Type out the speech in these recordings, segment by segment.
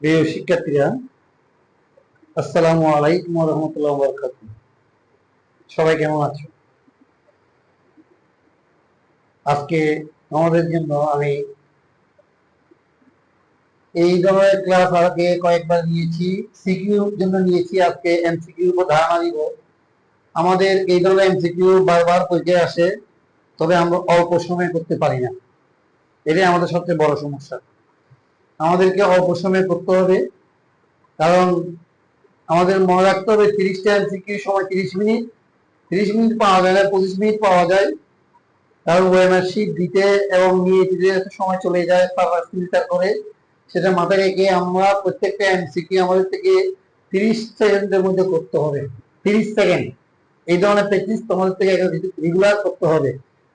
প্রিয় শিক্ষার্থীরা, আসসালামু আলাইকুম ওয়া রাহমাতুল্লাহি ওয়া বারাকাতুহু। সবাই কেমন আছো? আজকে আমাদের জন্য আমি এই ধরনের ক্লাস আগে কয়েকবার নিয়েছি, সিকিউর জন্য নিয়েছি। আজকে এমসিকিউ উপর ধারণা দিব। আমাদের এই ধরনের এমসিকিউ বারবার পরীক্ষায় আসে, তবে আমরা অল্প সময়ে করতে পারি না। এটাই আমাদের সবচেয়ে বড় সমস্যা। আমাদেরকে অল্প সময়ে করতে হবে, কারণ আমাদের মনে রাখতে হবে 30টা এমসিকিউ সময় 30 মিনিট। 30 মিনিট পাওয়া যায় না, 25 মিনিট পাওয়া যায়। কারণ ওএমআর শিট দিতে এবং নিয়ে দিতে এত সময় চলে যায়, তারপর ফিল্টার করে সেটা মাথায় রেখে আমরা প্রত্যেকটা এমসিকিউ আমাদের থেকে 30 সেকেন্ডের মধ্যে করতে হবে। 30 সেকেন্ড, এই ধরনের প্র্যাকটিস তোমাদের থেকে রেগুলার করতে হবে।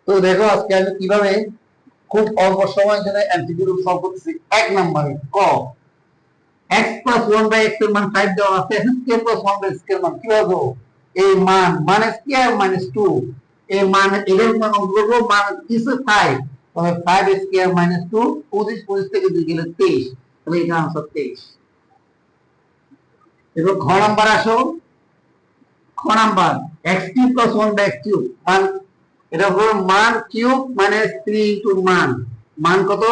তো দেখো আজকে আমি কিভাবে খুব অল্প সময়ের জন্য এমসিকিউ সলভ করতেছি। 1 নম্বরে ক, x প্লাস 1/x এর মান 5 দেওয়া আছে, x স্কয়ার প্লাস 1/x এর মান কিভাবে দেবো? এই মান স্কয়ার মাইনাস 2, এই মান এর মান করব, মান কিছু 5, তাহলে 5 স্কয়ার মাইনাস 2, 25 থেকে 2 গেলে 23, তাহলে এটা आंसर 23। এবার খ নাম্বার আসো। খ number x cube plus 1/x cube মান, এটা হলো মান কিউব মাইনাস 3 ইনটু মান কত?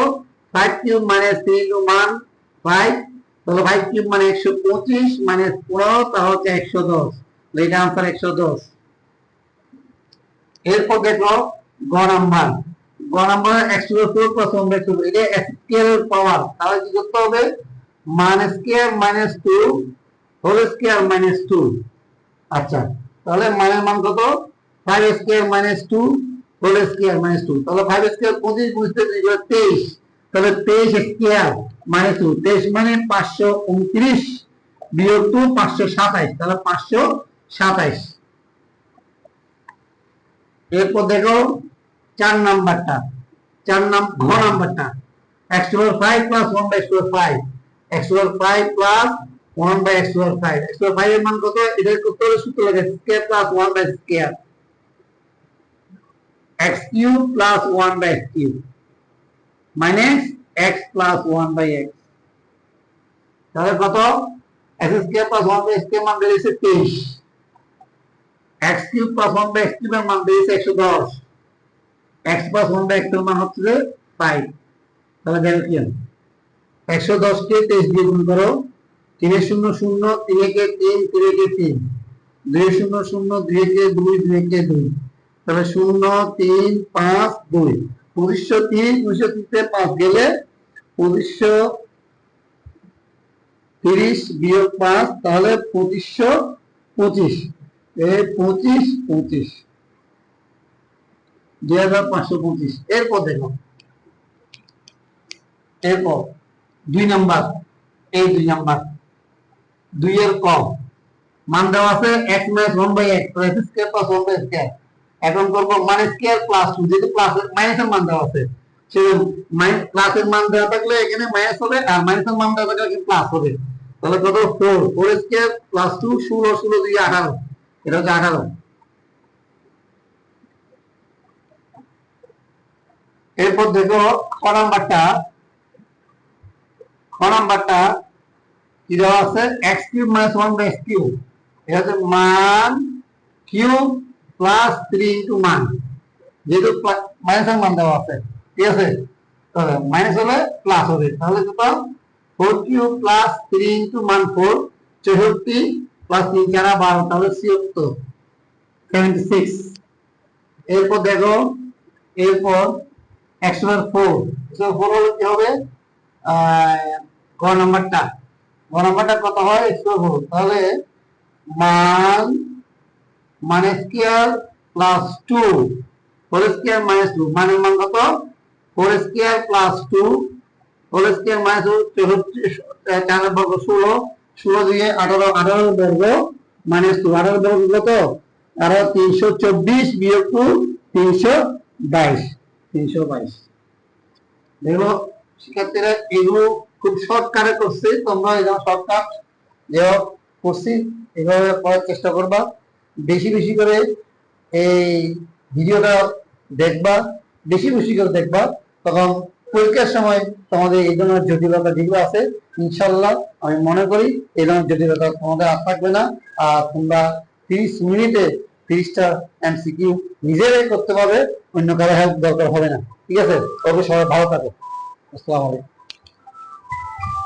5 কিউব মাইনাস 3 ইনটু মান 5, তাহলে 5 কিউব মানে 125 মাইনাস 15, তাহলে হচ্ছে 110, এটা आंसर 110। এরপর দেখো গ number. x to the power plus 1/x, এটা x স্কয়ার এর পাওয়ার, তাহলে কি করতে হবে? মান square minus 2 whole square minus 2। আচ্ছা, তাহলে মানের মান কত? 5 square minus 2 whole square minus 2, তাহলে 5 স্কয়ার 25 থেকে 23, তাহলে 23 স্কয়ার মাইনাস 2, 23 মানে 529 বিয়োগ 2 527, তাহলে 527। এরপর দেখো 4 নাম্বারটা, ঘ নাম্বারটা, x to the power 5 plus 1/x to the 5, x to the power 5 plus 1/x to the 5, x to the 5 এর মান কত? এটা করতে হলে সূত্র লাগে square plus 1/x square, x cube plus 1/x cube minus x plus 1/x, তাহলে কত? x স্কয়ার প্লাস 1/x এর মান বেরিয়েছে 23, x cube plus 1/x cube এর মান বেরিয়েছে 110, x প্লাস 1/x এর মান হচ্ছে 5, তাহলে দেখো কি হবে? 110 কে 23 দিয়ে গুণ করো, 3 0 0, 3 কে 3, 3 কে 3, 2 0 0, 2 কে 2, 2 কে 2, তাহলে 0 3 5 2, 2530, 2530 তে 5 গেলে 2530 বিয়োগ 5, তাহলে 2525, এই 25 25, 2525। এরপর দেখো, এরপর 2 নাম্বার, এই 2 নাম্বার 2 এর ক, মান দেওয়া আছে x মাইনাস 1/x, তাহলে x square plus 1/x square. এখন করব মান স্কয়ার প্লাস 2, যেহেতু প্লাস মাইনাসের মান দেওয়া আছে, সেই প্লাসের মান দেওয়া থাকলে এখানে মাইনাস হবে, আর মাইনাসের মান দেওয়া থাকলে এখানে প্লাস হবে। তাহলে কত? 4 স্কয়ার প্লাস 2, 16 16 2 18, এটা হচ্ছে 18। এরপর দেখো খ নাম্বারটা, কি দেওয়া আছে? x cube minus 1/x cube, এটা হচ্ছে মান কিউব প্লাস 3 ইনটু মান, যেহেতু মাইনাসের মান দেওয়া আছে, ঠিক আছে? তাহলে মাইনাস হলে প্লাস হবে, তাহলে কত? 4 কিউব প্লাস 3 ইনটু মান 4, 64 প্লাস 3 4 12, তাহলে 76, 76। এরপর দেখো, এরপর x টু দি পাওয়ার 4, 4 হলে কি হবে? গ নাম্বারটা, কত হয়? x টু দি পাওয়ার 4, তাহলে মান square plus 2 whole square minus 2, মানের মান কত? 4 square plus 2 whole square minus 64, 4 বর্গ 16, 16 দিয়ে 18, 18 বর্গ মাইনাস 2, 18 বর্গ কত? আর 324 বিয়োগ 2 322, 322। দেখো শিক্ষার্থীরা, এগুলো খুব শর্টকাটে করছে, তোমরা এরকম শর্টকাট যেভাবে করছি এভাবে করার চেষ্টা করবা। বেশি বেশি করে এই ভিডিওটা দেখবা, তখন পরীক্ষার সময় তোমাদের এই ধরনের জটিলতা যেগুলো আছে, ইনশাল্লাহ আমি মনে করি এই ধরনের জটিলতা তোমাদের আর থাকবে না। আর তোমরা 30 মিনিটে 30টা এমসিকিউ নিজেরাই করতে পারবে, অন্য কারো হেল্প দরকার হবে না। ঠিক আছে, তবে সবাই ভালো থাকো। আসসালামু আলাইকুম।